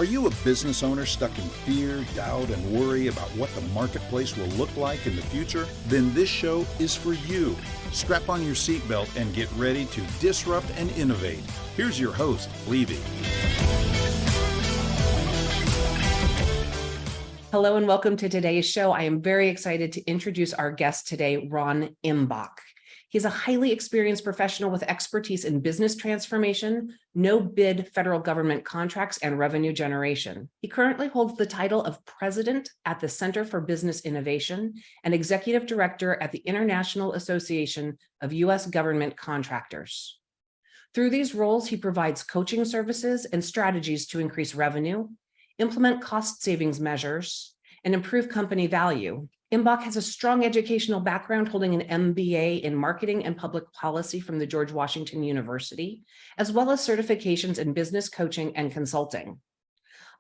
Are you a business owner stuck in fear, doubt, and worry about what the marketplace will look like in the future? Then this show is for you. Strap on your seatbelt and get ready to disrupt and innovate. Here's your host, Levy. Hello and welcome to today's show. I am very excited to introduce our guest today, Ron Imbach. He's a highly experienced professional with expertise in business transformation, no-bid federal government contracts, and revenue generation. He currently holds the title of President at the Center for Business Innovation and Executive Director at the International Association of U.S. Government Contractors. Through these roles, he provides coaching services and strategies to increase revenue, implement cost savings measures, and improve company value. Imbach has a strong educational background, holding an MBA in marketing and public policy from the George Washington University, as well as certifications in business coaching and consulting.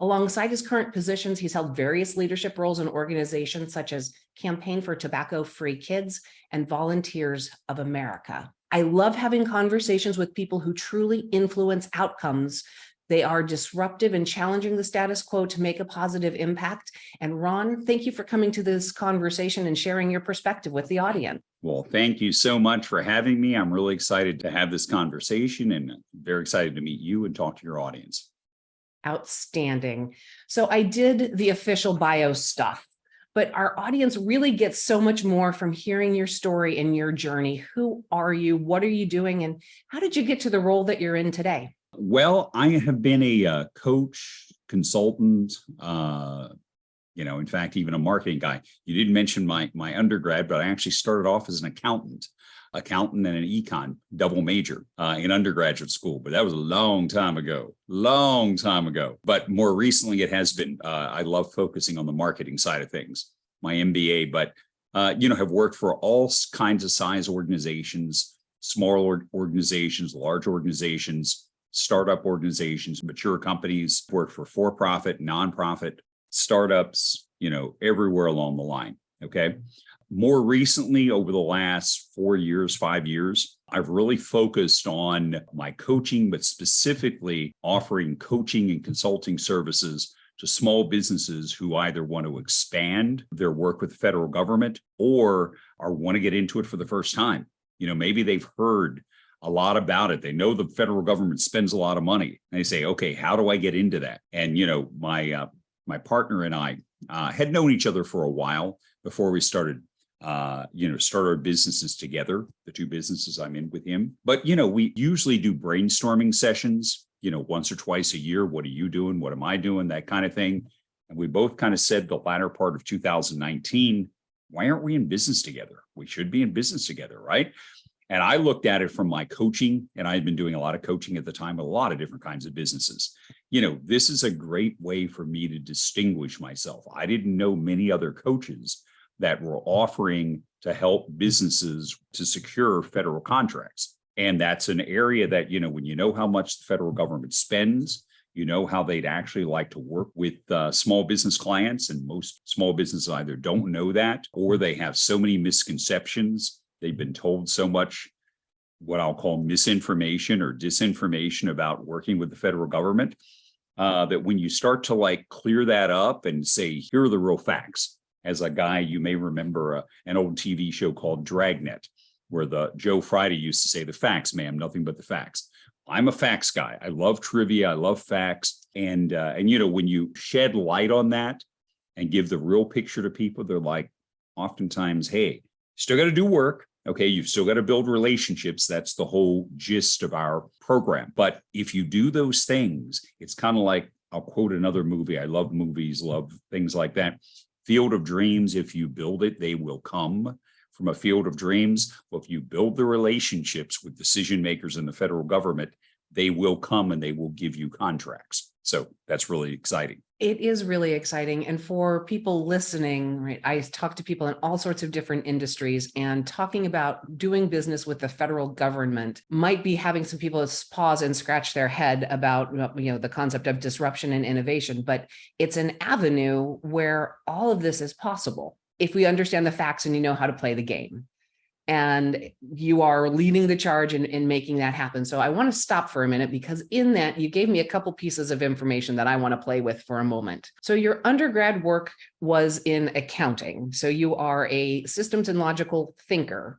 Alongside his current positions, he's held various leadership roles in organizations such as Campaign for Tobacco-Free Kids and Volunteers of America. I love having conversations with people who truly influence outcomes. They are disruptive and challenging the status quo to make a positive impact. And Ron, thank you for coming to this conversation and sharing your perspective with the audience. Well, thank you so much for having me. I'm really excited to have this conversation and very excited to meet you and talk to your audience. Outstanding. So I did the official bio stuff, but our audience really gets so much more from hearing your story and your journey. Who are you? What are you doing? And how did you get to the role that you're in today? Well, I have been a coach, consultant, in fact, even a marketing guy. You didn't mention my undergrad, but I actually started off as an accountant and an econ double major in undergraduate school. But that was a long time ago. But more recently, it has been, I love focusing on the marketing side of things, my MBA, but, have worked for all kinds of size organizations, small organizations, large organizations, startup organizations, mature companies, work for-profit, nonprofit, startups, everywhere along the line. Okay. More recently, over the last 5 years, I've really focused on my coaching, but specifically offering coaching and consulting services to small businesses who either want to expand their work with the federal government or want to get into it for the first time. Maybe they've heard a lot about it. They know the federal government spends a lot of money. And they say, okay, how do I get into that? And, my partner and I had known each other for a while before we started our businesses together, the two businesses I'm in with him. But, we usually do brainstorming sessions, once or twice a year. What are you doing? What am I doing? That kind of thing. And we both kind of said the latter part of 2019, why aren't we in business together? We should be in business together, right? And I looked at it from my coaching, and I had been doing a lot of coaching at the time, with a lot of different kinds of businesses. This is a great way for me to distinguish myself. I didn't know many other coaches that were offering to help businesses to secure federal contracts. And that's an area that, when you know how much the federal government spends, how they'd actually like to work with small business clients. And most small businesses either don't know that, or they have so many misconceptions. They've been told so much, what I'll call misinformation or disinformation about working with the federal government, that when you start to clear that up and say, here are the real facts. As a guy, you may remember an old TV show called Dragnet, where the Joe Friday used to say, the facts, ma'am, nothing but the facts. I'm a facts guy. I love trivia. I love facts. And when you shed light on that and give the real picture to people, they're like, oftentimes, hey, still got to do work. Okay, you've still got to build relationships. That's the whole gist of our program. But if you do those things, it's kind of like, I'll quote another movie. I love movies, love things like that. Field of Dreams, if you build it, they will come. From a field of dreams, well, if you build the relationships with decision makers in the federal government, they will come and they will give you contracts. So that's really exciting. It is really exciting. And for people listening, right, I talk to people in all sorts of different industries, and talking about doing business with the federal government might be having some people pause and scratch their head about, the concept of disruption and innovation, but it's an avenue where all of this is possible if we understand the facts and how to play the game. and you are leading the charge in making that happen. So I want to stop for a minute, because in that you gave me a couple pieces of information that I want to play with for a moment. So your undergrad work was in accounting. So you are a systems and logical thinker,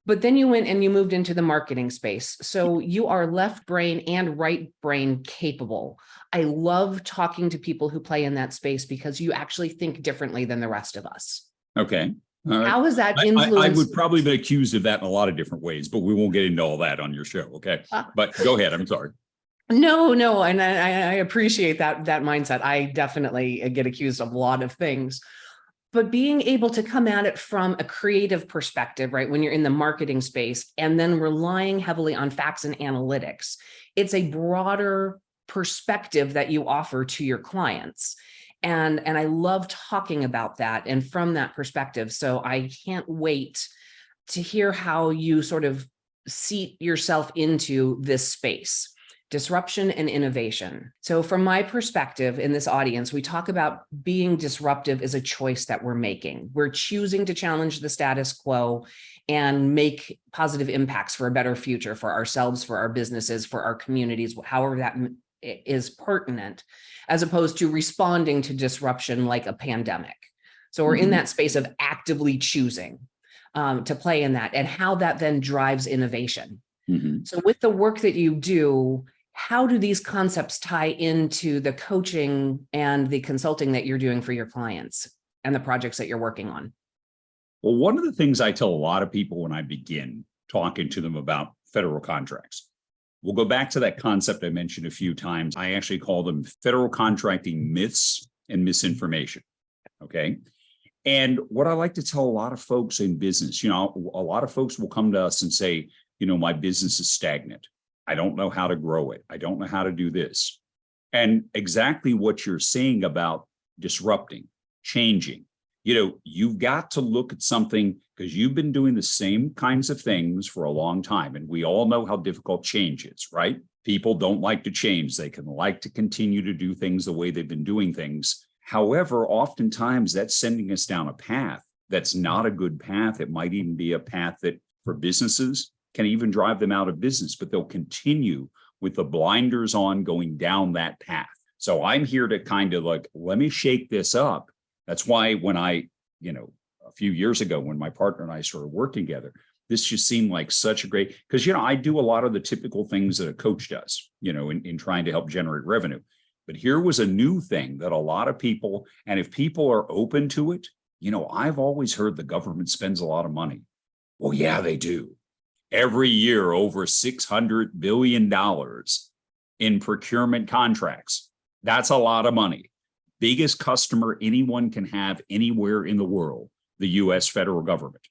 but then you went and you moved into the marketing space. So you are left brain and right brain capable. I love talking to people who play in that space because you actually think differently than the rest of us. Okay. All right. How has that I influenced? would probably be accused of that in a lot of different ways, but we won't get into all that on your show. Okay. But go ahead. I'm sorry. No, and I appreciate that mindset. I definitely get accused of a lot of things. But being able to come at it from a creative perspective, right, when you're in the marketing space, and then relying heavily on facts and analytics, it's a broader perspective that you offer to your clients. And I love talking about that and from that perspective. So I can't wait to hear how you sort of seat yourself into this space. Disruption and innovation. So from my perspective in this audience, we talk about being disruptive is a choice that we're making. We're choosing to challenge the status quo and make positive impacts for a better future for ourselves, for our businesses, for our communities, however that is pertinent, as opposed to responding to disruption like a pandemic. So we're in that space of actively choosing to play in that, and how that then drives innovation. So with the work that you do, how do these concepts tie into the coaching and the consulting that you're doing for your clients and the projects that you're working on? Well, one of the things I tell a lot of people when I begin talking to them about federal contracts, we'll go back to that concept I mentioned a few times. I actually call them federal contracting myths and misinformation. Okay. And what I like to tell a lot of folks in business, a lot of folks will come to us and say, my business is stagnant. I don't know how to grow it. I don't know how to do this. And exactly what you're saying about disrupting, changing, you've got to look at something, because you've been doing the same kinds of things for a long time. And we all know how difficult change is, right? People don't like to change. They can like to continue to do things the way they've been doing things. However, oftentimes that's sending us down a path that's not a good path. It might even be a path that for businesses can even drive them out of business, but they'll continue with the blinders on going down that path. So I'm here to kind of let me shake this up. That's why when I, a few years ago, when my partner and I started working together, this just seemed like such a great, because, I do a lot of the typical things that a coach does, in trying to help generate revenue. But here was a new thing that a lot of people, and if people are open to it, I've always heard the government spends a lot of money. Well, yeah, they do. Every year, over $600 billion in procurement contracts. That's a lot of money. Biggest customer anyone can have anywhere in the world, the US federal government.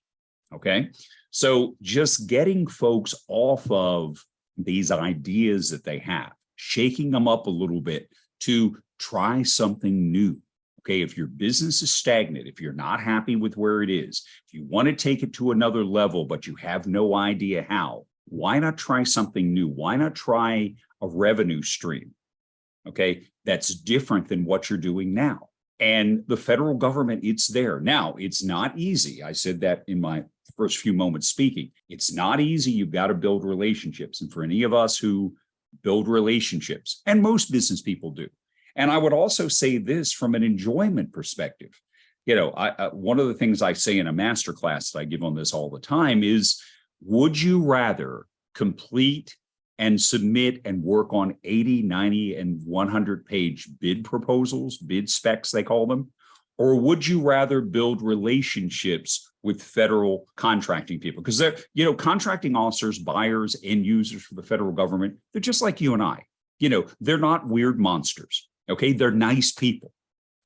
Okay. So just getting folks off of these ideas that they have, shaking them up a little bit to try something new. Okay, if your business is stagnant, if you're not happy with where it is, if you want to take it to another level, but you have no idea how, why not try something new? Why not try a revenue stream? Okay, that's different than what you're doing now. And the federal government, it's there. Now, it's not easy. I said that in my first few moments speaking. It's not easy. You've got to build relationships. And for any of us who build relationships, and most business people do, and I would also say this from an enjoyment perspective. One of the things I say in a masterclass that I give on this all the time is, would you rather complete and submit and work on 80, 90, and 100-page bid proposals, bid specs, they call them? Or would you rather build relationships with federal contracting people? Because they're, contracting officers, buyers, end users for the federal government, they're just like you and I. They're not weird monsters. Okay, they're nice people.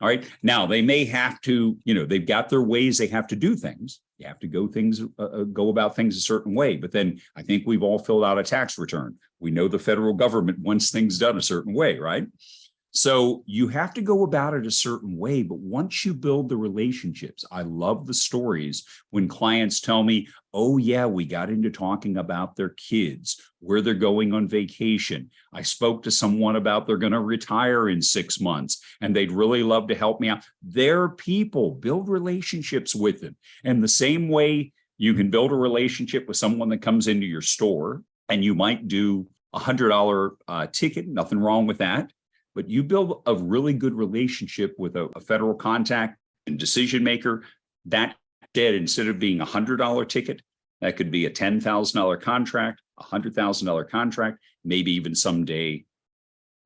All right. Now they may have to, they've got their ways they have to do things. You have to go about things a certain way. But then I think we've all filled out a tax return. We know the federal government wants things done a certain way, right? So you have to go about it a certain way. But once you build the relationships, I love the stories when clients tell me, oh, yeah, we got into talking about their kids, where they're going on vacation. I spoke to someone about they're going to retire in 6 months and they'd really love to help me out. They're people, build relationships with them. And the same way You can build a relationship with someone that comes into your store, and you might do $100 ticket, nothing wrong with that. But you build a really good relationship with a federal contact and decision maker. That dead, instead of being $100 ticket, that could be a $10,000 contract, a $100,000 contract, maybe even someday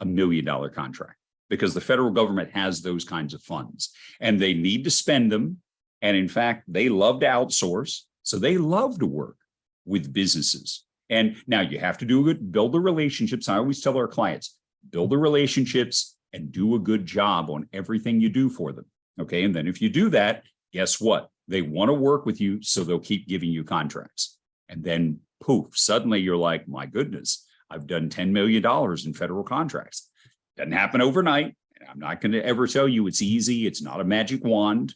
$1 million contract, because the federal government has those kinds of funds and they need to spend them. And in fact, they love to outsource. So they love to work with businesses. And now you have to build the relationships. I always tell our clients, build the relationships and do a good job on everything you do for them. Okay. And then if you do that, guess what? They want to work with you, so they'll keep giving you contracts. And then poof, suddenly you're like, my goodness, I've done $10 million in federal contracts. Doesn't happen overnight. I'm not going to ever tell you it's easy. It's not a magic wand.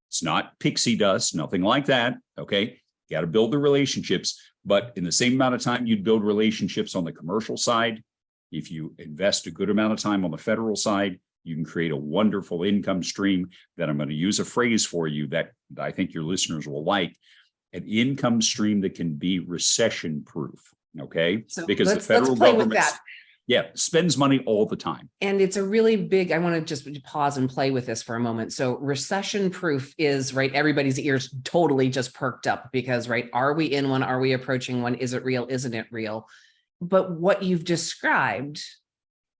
It's not pixie dust, nothing like that. Okay. You got to build the relationships, but in the same amount of time you'd build relationships on the commercial side. If you invest a good amount of time on the federal side, you can create a wonderful income stream that I'm going to use a phrase for you that I think your listeners will like, an income stream that can be recession proof. Okay. So because the let's federal play with government, that. yeah, spends money all the time. And it's a really big, I want to just pause and play with this for a moment. So recession proof is, right, everybody's ears totally just perked up because, right, are we in one? Are we approaching one? Is it real? Isn't it real? But what you've described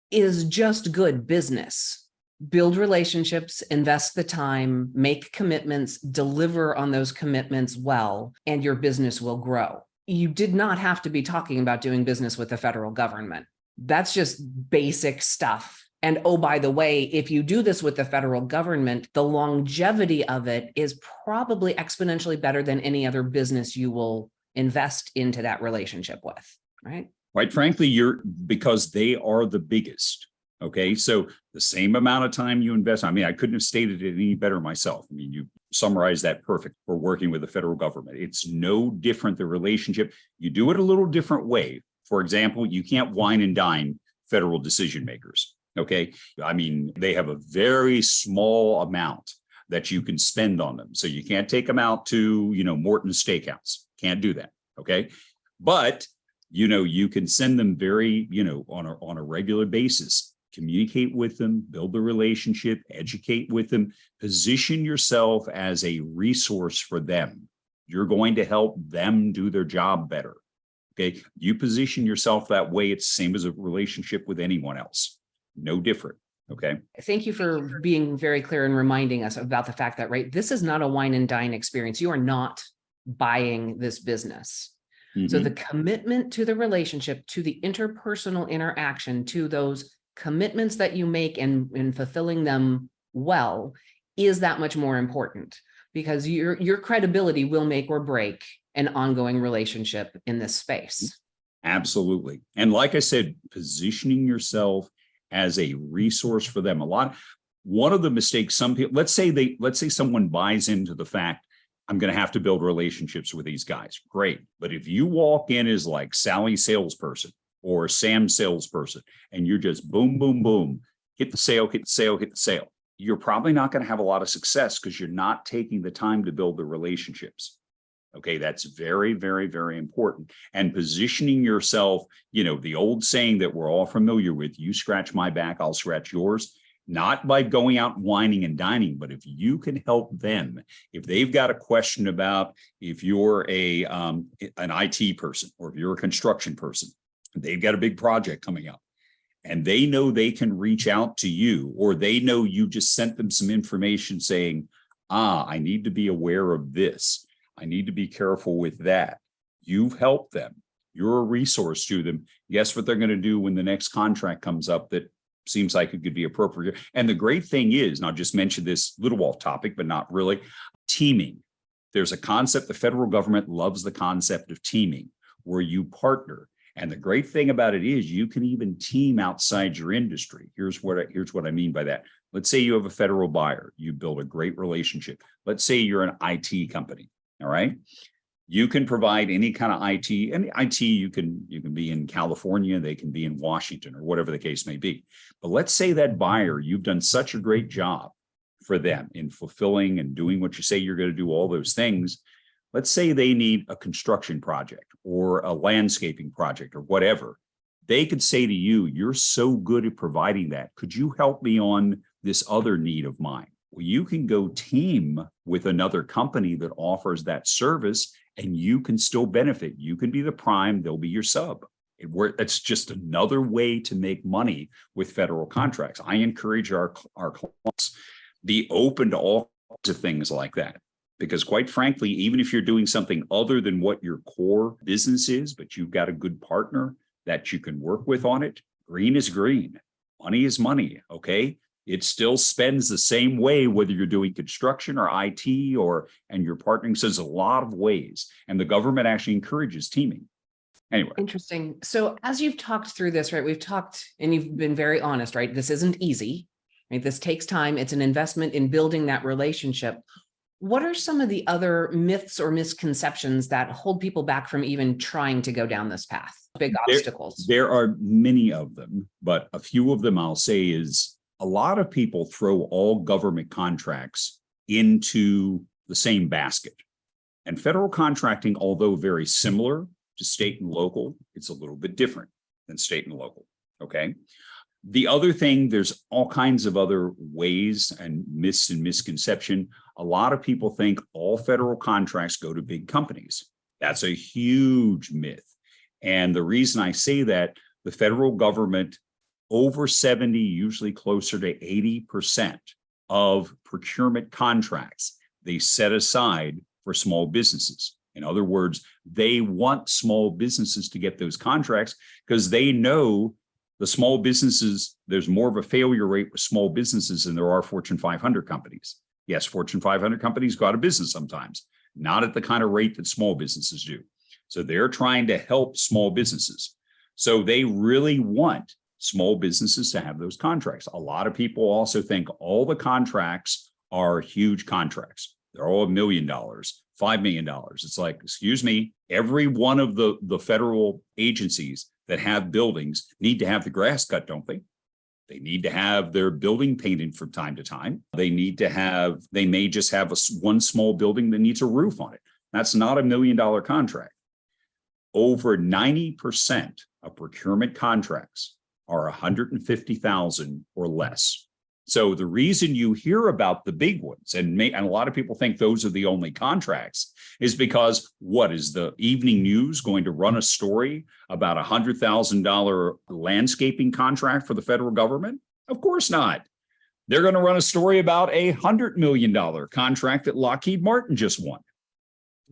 is just good business. Build relationships, invest the time, make commitments, deliver on those commitments well, and your business will grow. You did not have to be talking about doing business with the federal government. That's just basic stuff. And oh, by the way, if you do this with the federal government, the longevity of it is probably exponentially better than any other business you will invest into that relationship with, right? Quite frankly, because they are the biggest. Okay. So the same amount of time you invest, I mean, I couldn't have stated it any better myself. I mean, you summarized that perfect for working with the federal government. It's no different, the relationship. You do it a little different way. For example, you can't wine and dine federal decision makers. Okay. I mean, they have a very small amount that you can spend on them. So you can't take them out to, Morton's Steakhouse. Can't do that. Okay. But, you can send them very, on a regular basis, communicate with them, build the relationship, educate with them, position yourself as a resource for them. You're going to help them do their job better. Okay. You position yourself that way. It's the same as a relationship with anyone else. No different. Okay. Thank you for being very clear and reminding us about the fact that, right, this is not a wine and dine experience. You are not buying this business. Mm-hmm. So the commitment to the relationship, to the interpersonal interaction, to those commitments that you make and fulfilling them well is that much more important, because your credibility will make or break an ongoing relationship in this space. Absolutely. And like I said, positioning yourself as a resource for them. One of the mistakes some people, let's say someone buys into the fact, I'm going to have to build relationships with these guys. Great. But if you walk in as like Sally salesperson or Sam salesperson, and you're just boom, boom, boom, hit the sale, hit the sale, hit the sale, you're probably not going to have a lot of success because you're not taking the time to build the relationships. Okay, that's very, very, very important. And positioning yourself, the old saying that we're all familiar with, you scratch my back, I'll scratch yours, not by going out whining and dining, but if you can help them, if they've got a question about if you're an IT person or if you're a construction person, they've got a big project coming up and they know they can reach out to you, or they know you just sent them some information saying, I need to be aware of this. I need to be careful with that. You've helped them. You're a resource to them. Guess what they're going to do when the next contract comes up that seems like it could be appropriate. And the great thing is, and I'll just mention this little off topic, but not really, teaming. There's a concept, the federal government loves the concept of teaming, where you partner. And the great thing about it is you can even team outside your industry. Here's what I mean by that. Let's say you have a federal buyer. You build a great relationship. Let's say you're an IT company. All right. You can provide any kind of IT, and IT, you can be in California, they can be in Washington, or whatever the case may be. But let's say that buyer, you've done such a great job for them in fulfilling and doing what you say you're going to do, all those things. let's say they need a construction project or a landscaping project or whatever. They could say to you, you're so good at providing that. Could you help me on this other need of mine? Well, you can go team with another company that offers that service and you can still benefit. You can be the prime, they'll be your sub. That's just another way to make money with federal contracts. I encourage our clients be open to all kinds of things like that. Because quite frankly, even if you're doing something other than what your core business is, but you've got a good partner that you can work with on it, green is green, money is money, okay? It still spends the same way, whether you're doing construction or IT and you're partnering. So there's a lot of ways, and the government actually encourages teaming. Anyway. Interesting. So as you've talked through this, right, we've talked and you've been very honest, right? This isn't easy, right? This takes time. It's an investment in building that relationship. What are some of the other myths or misconceptions that hold people back from even trying to go down this path? Big obstacles. There are many of them, but a few of them I'll say is a lot of people throw all government contracts into the same basket. And federal contracting, although very similar to state and local, it's a little bit different than state and local, okay? The other thing, there's all kinds of other ways and myths and misconception. A lot of people think all federal contracts go to big companies. That's a huge myth. And the reason I say that, the federal government, over 70, usually closer to 80% of procurement contracts, they set aside for small businesses. In other words, they want small businesses to get those contracts because they know the small businesses, there's more of a failure rate with small businesses than there are Fortune 500 companies. Yes, Fortune 500 companies go out of business sometimes, not at the kind of rate that small businesses do. So they're trying to help small businesses. So they really want small businesses to have those contracts. A lot of people also think all the contracts are huge contracts. They're all $1 million, $5 million. It's like, excuse me, every one of the federal agencies that have buildings need to have the grass cut, don't they? They need to have their building painted from time to time. They may just have one small building that needs a roof on it. That's not $1 million contract. Over 90% of procurement contracts are $150,000 or less. So the reason you hear about the big ones, and a lot of people think those are the only contracts, is because what is the evening news going to run a story about a $100,000 landscaping contract for the federal government? Of course not. They're going to run a story about a $100 million contract that Lockheed Martin just won.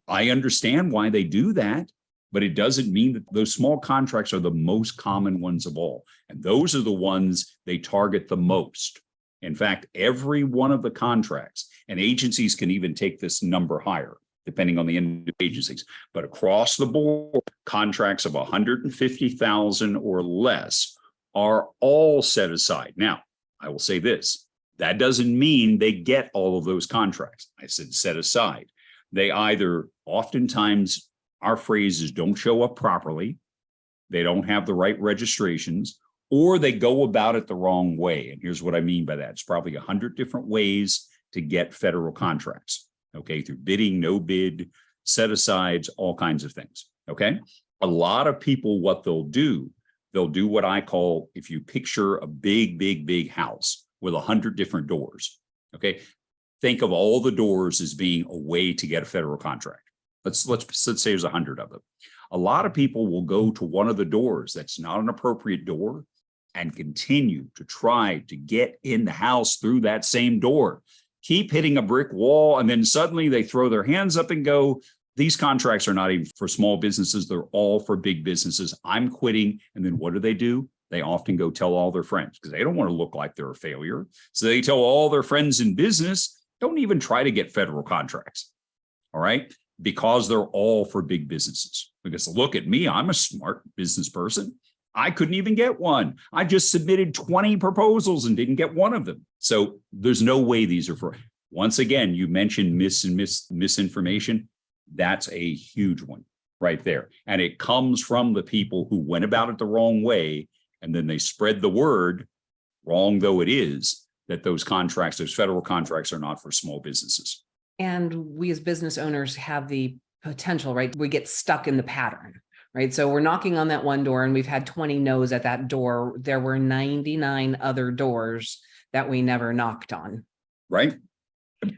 I understand why they do that, but it doesn't mean that those small contracts are the most common ones of all. And those are the ones they target the most. In fact, every one of the contracts, and agencies can even take this number higher, depending on the individual agencies, but across the board, contracts of $150,000 or less are all set aside. Now, I will say this, that doesn't mean they get all of those contracts. I said set aside. They either, oftentimes, our phrase is don't show up properly, they don't have the right registrations, or they go about it the wrong way. And here's what I mean by that. It's probably 100 different ways to get federal contracts, okay, through bidding, no bid, set asides, all kinds of things, okay? A lot of people, what they'll do what I call, if you picture a big house with 100 different doors, okay? Think of all the doors as being a way to get a federal contract. Let's say there's 100 of them. A lot of people will go to one of the doors that's not an appropriate door and continue to try to get in the house through that same door, keep hitting a brick wall, and then suddenly they throw their hands up and go, these contracts are not even for small businesses, they're all for big businesses. I'm quitting. And then what do? They often go tell all their friends because they don't want to look like they're a failure. So they tell all their friends in business, don't even try to get federal contracts, all right? Because they're all for big businesses. Because look at me, I'm a smart business person. I couldn't even get one. I just submitted 20 proposals and didn't get one of them. So there's no way these are for, once again, you mentioned misinformation. That's a huge one right there. And it comes from the people who went about it the wrong way. And then they spread the word, wrong though it is, that those contracts, those federal contracts are not for small businesses. And we as business owners have the potential, right? We get stuck in the pattern, right? So we're knocking on that one door and we've had 20 no's at that door. There were 99 other doors that we never knocked on. Right?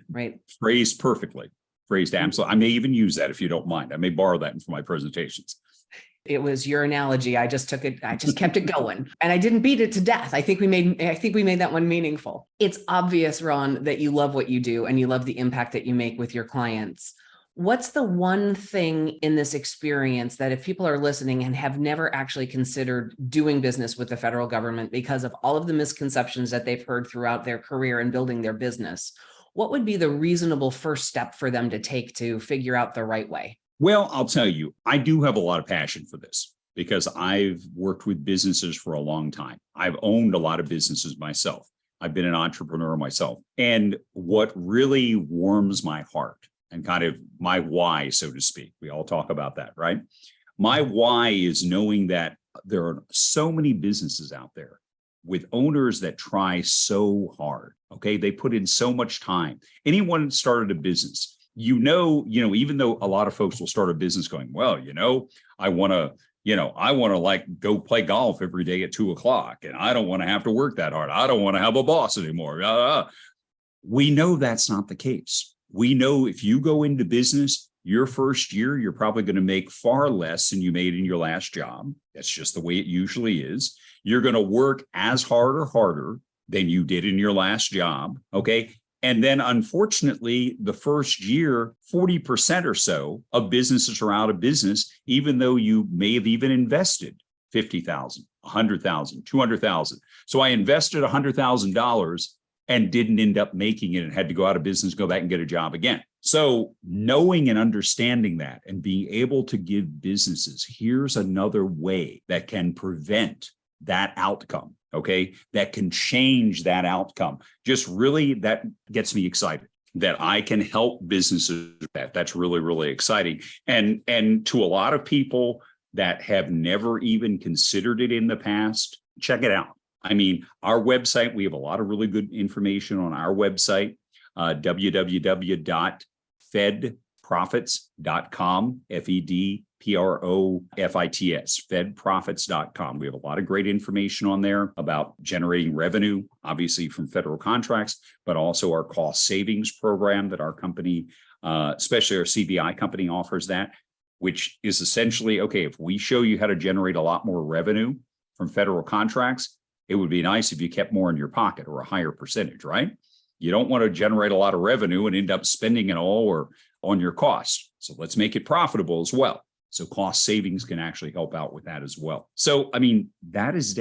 Right. Phrased perfectly. Phrased absolutely. I may even use that if you don't mind. I may borrow that for my presentations. It was your analogy. I just took it. I just kept it going and I didn't beat it to death. I think we made that one meaningful. It's obvious, Ron, that you love what you do and you love the impact that you make with your clients. What's the one thing in this experience that if people are listening and have never actually considered doing business with the federal government because of all of the misconceptions that they've heard throughout their career and building their business, what would be the reasonable first step for them to take to figure out the right way? Well, I'll tell you, I do have a lot of passion for this because I've worked with businesses for a long time. I've owned a lot of businesses myself. I've been an entrepreneur myself. And what really warms my heart and kind of my why, so to speak, we all talk about that, right? My why is knowing that there are so many businesses out there with owners that try so hard. Okay. They put in so much time. Anyone started a business, even though a lot of folks will start a business going, well, I want to like go play golf every day at 2:00 and I don't want to have to work that hard. I don't want to have a boss anymore. We know that's not the case. We know if you go into business, your first year, you're probably going to make far less than you made in your last job. That's just the way it usually is. You're going to work as hard or harder than you did in your last job. Okay. And then unfortunately, the first year, 40% or so of businesses are out of business, even though you may have even invested $50,000, $100,000, $200,000. So I invested $100,000 and didn't end up making it and had to go out of business, go back and get a job again. So knowing and understanding that and being able to give businesses, here's another way that can prevent that outcome, okay, that can change that outcome. Just really, that gets me excited that I can help businesses. That's really, really exciting. And to a lot of people that have never even considered it in the past, check it out. I mean, our website, we have a lot of really good information on our website, www.fedprofits.com, FEDPROFITS, fedprofits.com. We have a lot of great information on there about generating revenue, obviously from federal contracts, but also our cost savings program that our company, especially our CBI company, offers that, which is essentially, okay, if we show you how to generate a lot more revenue from federal contracts, it would be nice if you kept more in your pocket or a higher percentage, right? You don't want to generate a lot of revenue and end up spending it all or on your costs. So let's make it profitable as well. So cost savings can actually help out with that as well. So, I mean, that's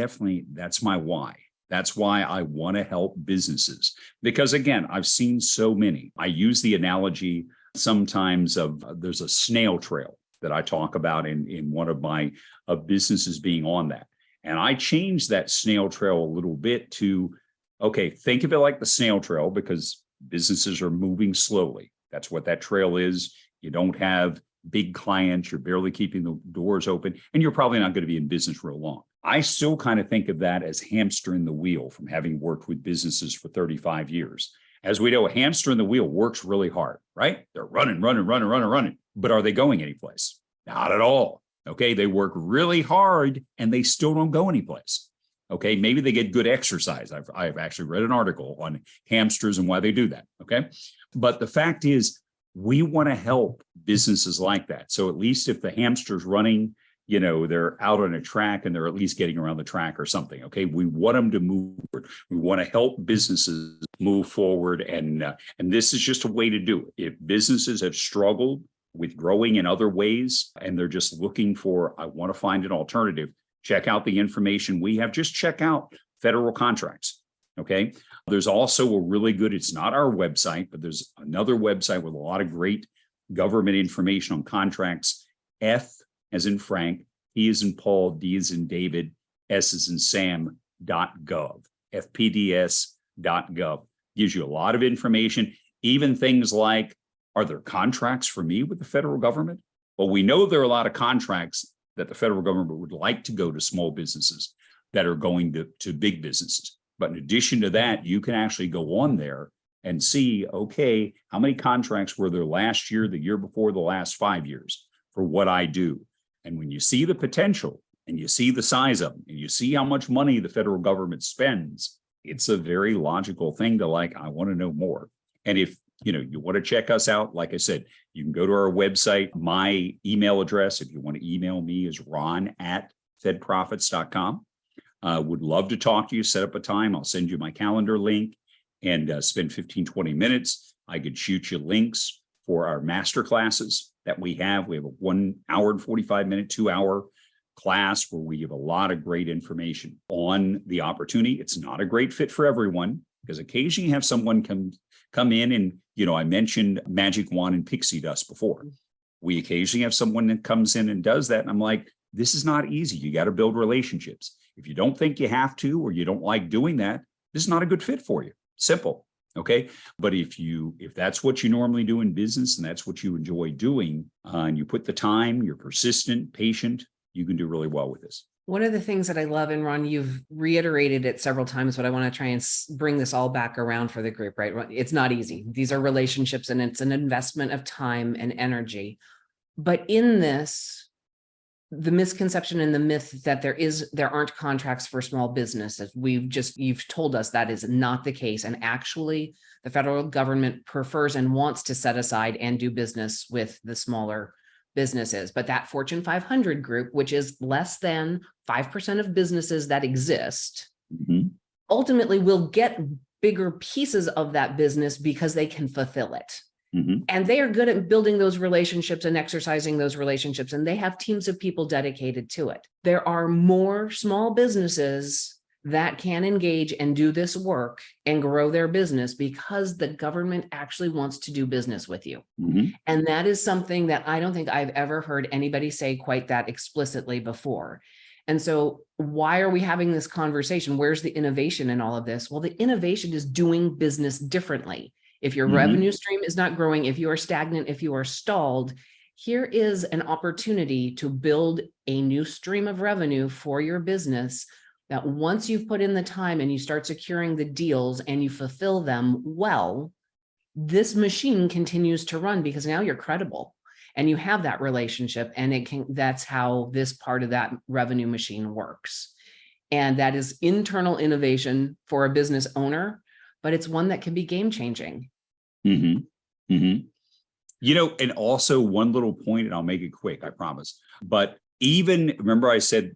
my why. That's why I want to help businesses. Because again, I've seen so many. I use the analogy sometimes of there's a snail trail that I talk about in one of my businesses being on that. And I changed that snail trail a little bit to, okay, think of it like the snail trail because businesses are moving slowly. That's what that trail is. You don't have big clients. You're barely keeping the doors open, and you're probably not going to be in business real long. I still kind of think of that as hamster in the wheel from having worked with businesses for 35 years. As we know, a hamster in the wheel works really hard, right? They're running. But are they going anyplace? Not at all. Okay, they work really hard and they still don't go anyplace. Okay, maybe they get good exercise. I've actually read an article on hamsters and why they do that. Okay, but the fact is, we want to help businesses like that. So at least if the hamster's running, they're out on a track and they're at least getting around the track or something. Okay, we want them to move forward. We want to help businesses move forward, and this is just a way to do it. If businesses have struggled with growing in other ways, and they're just looking for, I want to find an alternative, check out the information we have. Just check out federal contracts. Okay. There's also a really good, it's not our website, but there's another website with a lot of great government information on contracts. F as in Frank, E as in Paul, D as in David, S as in Sam.gov, FPDS.gov. Gives you a lot of information, even things like, are there contracts for me with the federal government? Well, we know there are a lot of contracts that the federal government would like to go to small businesses that are going to big businesses. But in addition to that, you can actually go on there and see, okay, how many contracts were there last year, the year before, the last 5 years for what I do? And when you see the potential and you see the size of them and you see how much money the federal government spends, it's a very logical thing to like, I want to know more. And if you want to check us out, like I said, you can go to our website. My email address, if you want to email me, is ron@fedprofits.com. Would love to talk to you, set up a time. I'll send you my calendar link and spend 15, 20 minutes. I could shoot you links for our master classes that we have. We have a 1 hour and 45-minute, 2-hour class where we give a lot of great information on the opportunity. It's not a great fit for everyone because occasionally you have someone come in and, I mentioned magic wand and pixie dust before. We occasionally have someone that comes in and does that. And I'm like, this is not easy. You got to build relationships. If you don't think you have to, or you don't like doing that, this is not a good fit for you. Simple. Okay. But if that's what you normally do in business and that's what you enjoy doing, and you put the time, you're persistent, patient, you can do really well with this. One of the things that I love, and Ron, you've reiterated it several times, but I want to try and bring this all back around for the group, right? It's not easy. These are relationships and it's an investment of time and energy. But in this, the misconception and the myth that there aren't contracts for small businesses, you've told us that is not the case. And actually, the federal government prefers and wants to set aside and do business with the smaller businesses. But that Fortune 500 group, which is less than 5% of businesses that exist, ultimately will get bigger pieces of that business because they can fulfill it. And they are good at building those relationships and exercising those relationships, and they have teams of people dedicated to it. There are more small businesses that can engage and do this work and grow their business because the government actually wants to do business with you. And that is something that I don't think I've ever heard anybody say quite that explicitly before. And so why are we having this conversation? Where's the innovation in all of this? Well, the innovation is doing business differently. If your revenue stream is not growing, if you are stagnant, if you are stalled, here is an opportunity to build a new stream of revenue for your business that once you've put in the time and you start securing the deals and you fulfill them well, this machine continues to run because now you're credible and you have that relationship, and that's how this part of that revenue machine works. And that is internal innovation for a business owner, but it's one that can be game changing. And also one little point, and I'll make it quick, I promise. But even, remember I said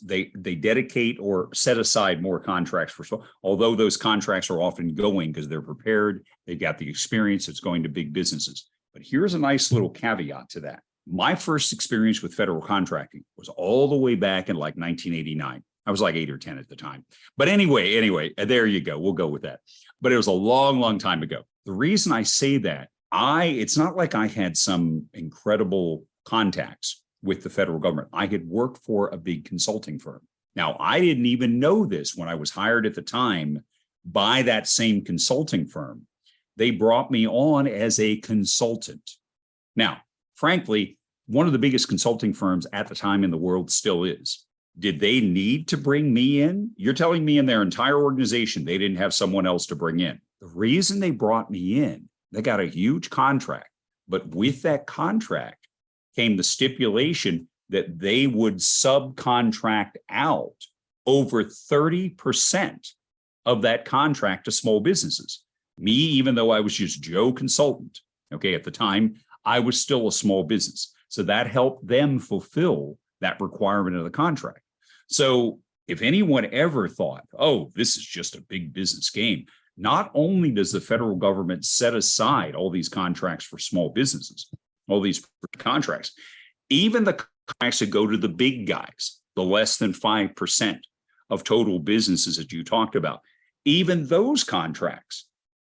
they dedicate or set aside more contracts for, although those contracts are often going because they're prepared, they've got the experience, it's going to big businesses. But here's a nice little caveat to that. My first experience with federal contracting was all the way back in like 1989. I was like 8 or 10 at the time. But anyway, there you go. We'll go with that. But it was a long, long time ago. The reason I say that, it's not like I had some incredible contacts with the federal government. I had worked for a big consulting firm. Now, I didn't even know this when I was hired at the time by that same consulting firm. They brought me on as a consultant. Now, frankly, one of the biggest consulting firms at the time in the world still is. Did they need to bring me in? You're telling me in their entire organization, they didn't have someone else to bring in. The reason they brought me in, they got a huge contract, but with that contract came the stipulation that they would subcontract out over 30% of that contract to small businesses. Me, even though I was just Joe consultant, okay, at the time, I was still a small business. So that helped them fulfill that requirement of the contract. So if anyone ever thought, oh, this is just a big business game, not only does the federal government set aside all these contracts for small businesses, all these contracts, even the contracts that go to the big guys, the less than 5% of total businesses that you talked about, even those contracts,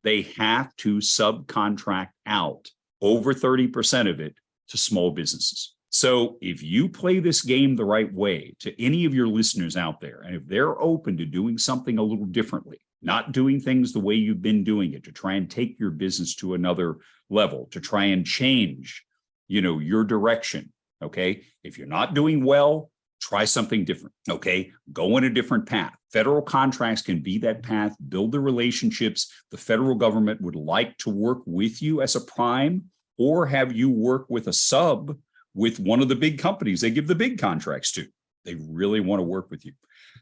they have to subcontract out over 30% of it to small businesses. So if you play this game the right way, to any of your listeners out there, and if they're open to doing something a little differently, not doing things the way you've been doing it, to try and take your business to another level, to try and change, your direction, okay? If you're not doing well, Try something different. Okay. Go in a different path. Federal contracts can be that path. Build the relationships. The federal government would like to work with you as a prime, or have you work with a sub with one of the big companies they give the big contracts to. They really want to work with you.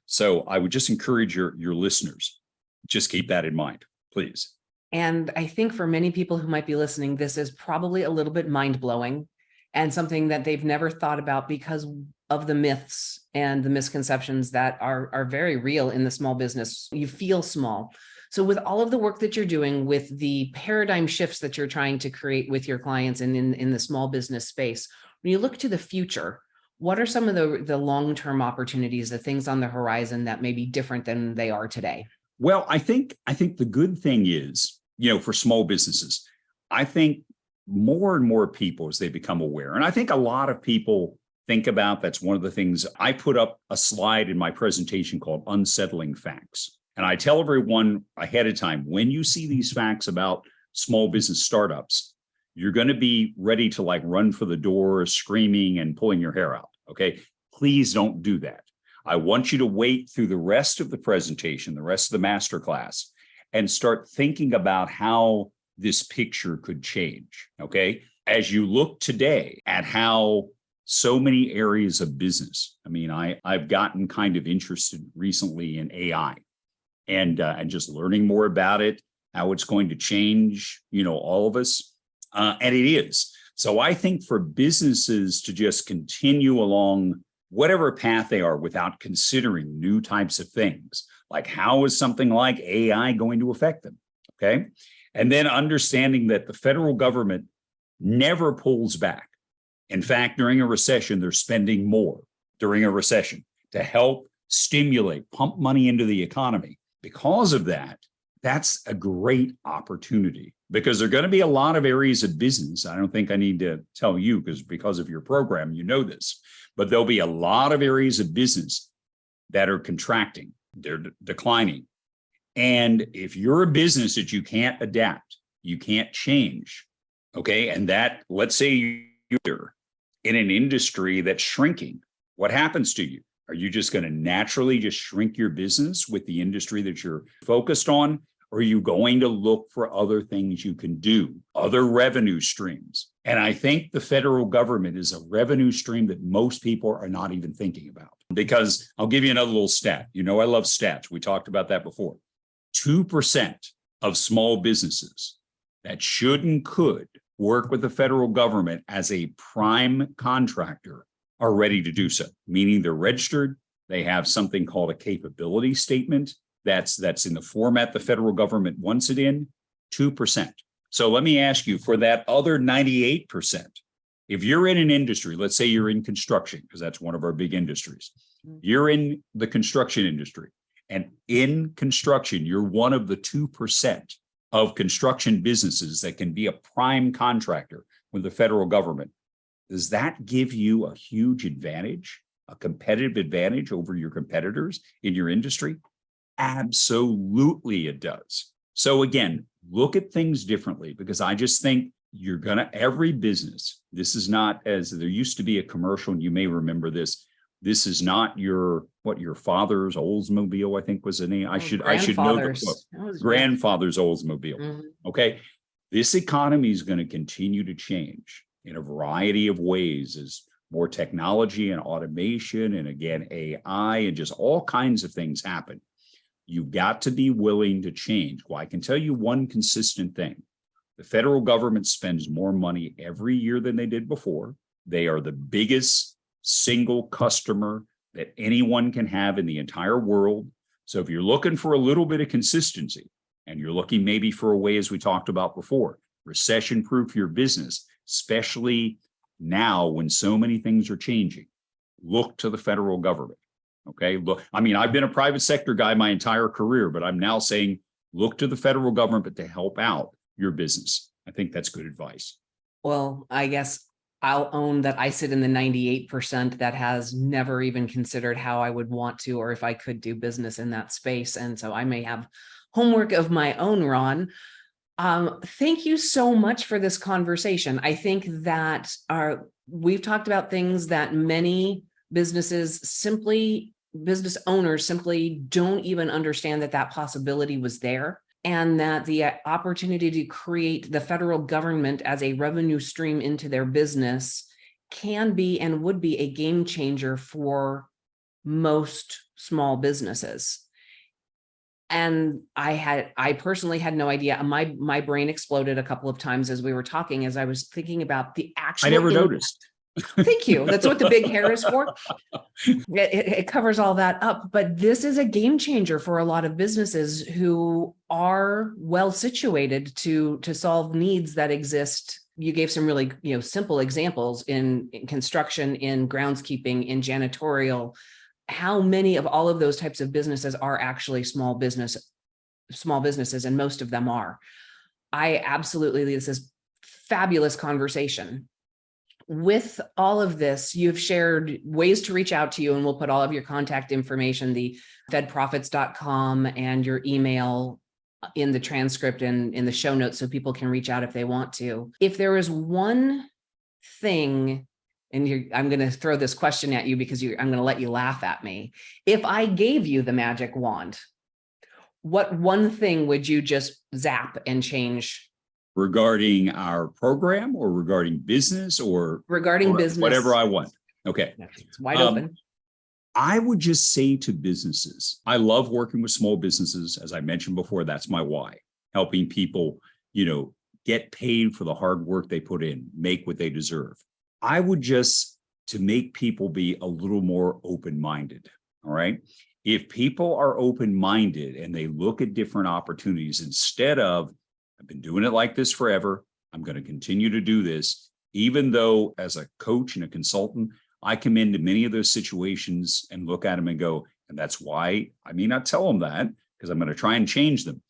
So I would just encourage your listeners, just keep that in mind, please. And I think for many people who might be listening, this is probably a little bit mind-blowing and something that they've never thought about because of the myths and the misconceptions that are very real in the small business. You feel small. So with all of the work that you're doing, with the paradigm shifts that you're trying to create with your clients and in the small business space, when you look to the future, what are some of the long-term opportunities, the things on the horizon that may be different than they are today? Well, I think the good thing is, for small businesses, I think more and more people, as they become aware, and I think a lot of people think about, that's one of the things I put up a slide in my presentation called Unsettling Facts. And I tell everyone ahead of time, when you see these facts about small business startups, you're going to be ready to run for the door, screaming and pulling your hair out. Okay. Please don't do that. I want you to wait through the rest of the presentation, the rest of the masterclass, and start thinking about how this picture could change. Okay. As you look today at how so many areas of business, I've gotten kind of interested recently in AI and just learning more about it, how it's going to change, all of us. And it is. So I think for businesses to just continue along whatever path they are without considering new types of things, like how is something like AI going to affect them? Okay. And then understanding that the federal government never pulls back. In fact, during a recession, they're spending more during a recession to help stimulate, pump money into the economy. Because of that, that's a great opportunity, because there are going to be a lot of areas of business. I don't think I need to tell you because of your program, you know this, but there'll be a lot of areas of business that are contracting, they're declining. And if you're a business that you can't adapt, you can't change, okay, and that, let's say you're in an industry that's shrinking, what happens to you? Are you just going to naturally just shrink your business with the industry that you're focused on? Or are you going to look for other things you can do, other revenue streams? And I think the federal government is a revenue stream that most people are not even thinking about. Because I'll give you another little stat. I love stats. We talked about that before. 2% of small businesses that should and could work with the federal government as a prime contractor are ready to do so, meaning they're registered. They have something called a capability statement that's in the format the federal government wants it in. 2%. So let me ask you, for that other 98%, if you're in an industry, let's say you're in construction, because that's one of our big industries, you're in the construction industry, and in construction, you're one of the 2% of construction businesses that can be a prime contractor with the federal government. Does that give you a huge advantage, a competitive advantage over your competitors in your industry? Absolutely, it does. So again, look at things differently, because I just think every business, this is not, as there used to be a commercial, and you may remember this. This is not your father's Oldsmobile, I think was the name. I should know the quote. Grandfather's Oldsmobile. Mm-hmm. Okay. This economy is going to continue to change in a variety of ways as more technology and automation, and again, AI, and just all kinds of things happen. You've got to be willing to change. Well, I can tell you one consistent thing. The federal government spends more money every year than they did before. They are the biggest single customer that anyone can have in the entire world. So if you're looking for a little bit of consistency, and you're looking maybe for a way, as we talked about before, recession-proof your business, especially now when so many things are changing, look to the federal government. Okay. Look, I've been a private sector guy my entire career, but I'm now saying, look to the federal government to help out your business. I think that's good advice. Well, I guess I'll own that I sit in the 98% that has never even considered how I would want to, or if I could do business in that space. And so I may have homework of my own, Ron. Thank you so much for this conversation. I think that we've talked about things that many business owners simply don't even understand that that possibility was there, and that the opportunity to create the federal government as a revenue stream into their business can be and would be a game changer for most small businesses. And I personally had no idea. My brain exploded a couple of times as we were talking, as I was thinking about the actual. I never noticed. Thank you. That's what the big hair is for. It covers all that up. But this is a game changer for a lot of businesses who are well situated to solve needs that exist. You gave some really, simple examples in construction, in groundskeeping, in janitorial. How many of all of those types of businesses are actually small businesses, and most of them are. This is fabulous conversation. With all of this, you've shared ways to reach out to you, and we'll put all of your contact information, the fedprofits.com and your email in the transcript and in the show notes, so people can reach out if they want to. If there is one thing, and I'm going to throw this question at you because I'm going to let you laugh at me. If I gave you the magic wand, what one thing would you just zap and change? Regarding our program, or regarding business, or regarding business? Whatever I want. Okay. It's wide open. I would just say to businesses, I love working with small businesses. As I mentioned before, that's my why. Helping people, get paid for the hard work they put in, make what they deserve. I would just, to make people be a little more open-minded. All right. If people are open-minded and they look at different opportunities, instead of, I've been doing it like this forever, I'm going to continue to do this, even though as a coach and a consultant, I come into many of those situations and look at them and go, and that's why I may not tell them that, because I'm going to try and change them.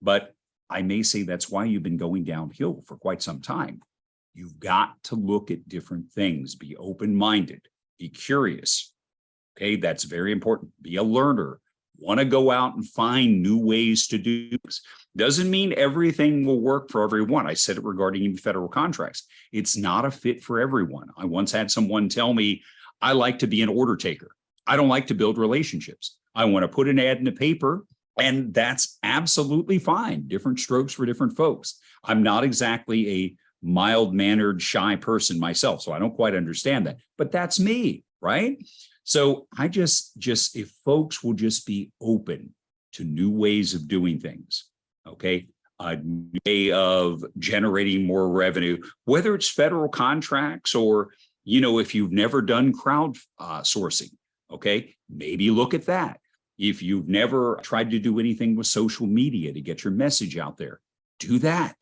But I may say that's why you've been going downhill for quite some time. You've got to look at different things, be open-minded, be curious. Okay, that's very important. Be a learner. Want to go out and find new ways to do this. Doesn't mean everything will work for everyone. I said it regarding even federal contracts. It's not a fit for everyone. I once had someone tell me, I like to be an order taker. I don't like to build relationships. I want to put an ad in the paper, and that's absolutely fine. Different strokes for different folks. I'm not exactly a mild-mannered, shy person myself, so I don't quite understand that. But that's me, right? So I just if folks will just be open to new ways of doing things, okay, a new way of generating more revenue, whether it's federal contracts or, if you've never done crowd sourcing, okay, maybe look at that. If you've never tried to do anything with social media to get your message out there, do that,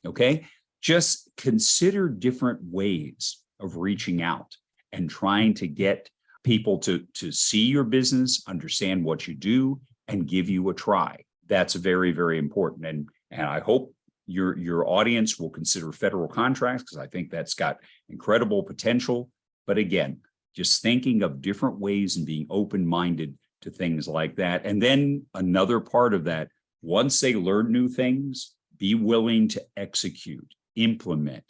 okay? Just consider different ways of reaching out and trying to get people to see your business, understand what you do, and give you a try. That's very, very important. And I hope your audience will consider federal contracts, because I think that's got incredible potential. But again, just thinking of different ways and being open-minded to things like that. And then another part of that, once they learn new things, be willing to execute, implement,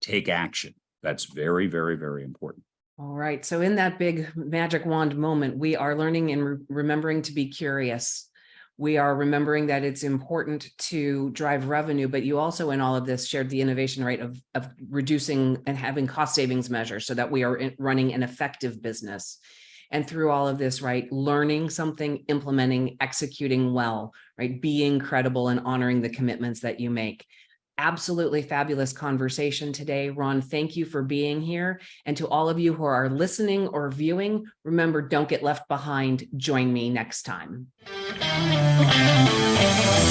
take action. That's very, very, very important. All right. So in that big magic wand moment, we are learning and remembering to be curious. We are remembering that it's important to drive revenue, but you also in all of this shared the innovation rate of reducing and having cost savings measures so that we are running an effective business. And through all of this, right, learning something, implementing, executing well, right, being credible and honoring the commitments that you make. Absolutely fabulous conversation today. Ron, thank you for being here. And to all of you who are listening or viewing, remember, don't get left behind. Join me next time.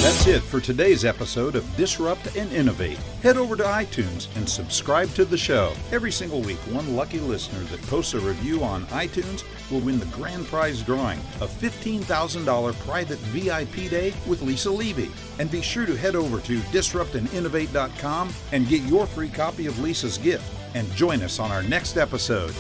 That's it for today's episode of Disrupt and Innovate. Head over to iTunes and subscribe to the show. Every single week, one lucky listener that posts a review on iTunes will win the grand prize drawing, a $15,000 private VIP day with Lisa Levy. And be sure to head over to disruptandinnovate.com and get your free copy of Lisa's gift. And join us on our next episode.